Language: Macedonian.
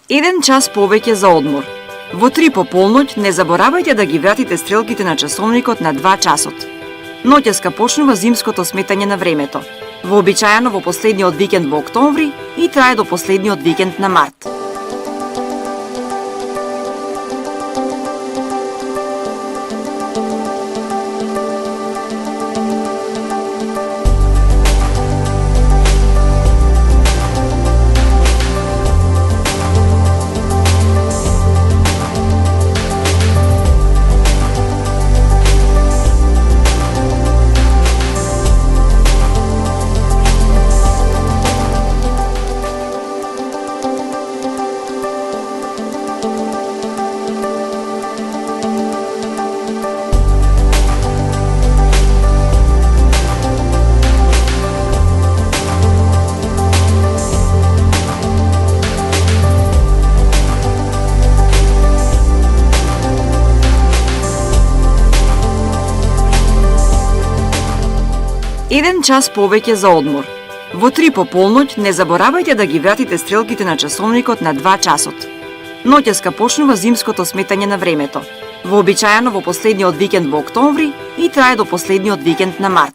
Еден час повеќе за одмор. Во 3 по полноќ не заборавајте да ги вратите стрелките на часовникот на 2 часот. Ноќеска почнува зимското сметање на времето. Вообичаено во последниот викенд во октомври и трае до последниот викенд на март. Еден час повеќе за одмор. Во 3 по полноќ не заборавајте да ги вратите стрелките на часовникот на 2 часот. Ноќеска почнува зимското сметање на времето. Вообичаено во последниот викенд во октомври и трае до последниот викенд на март.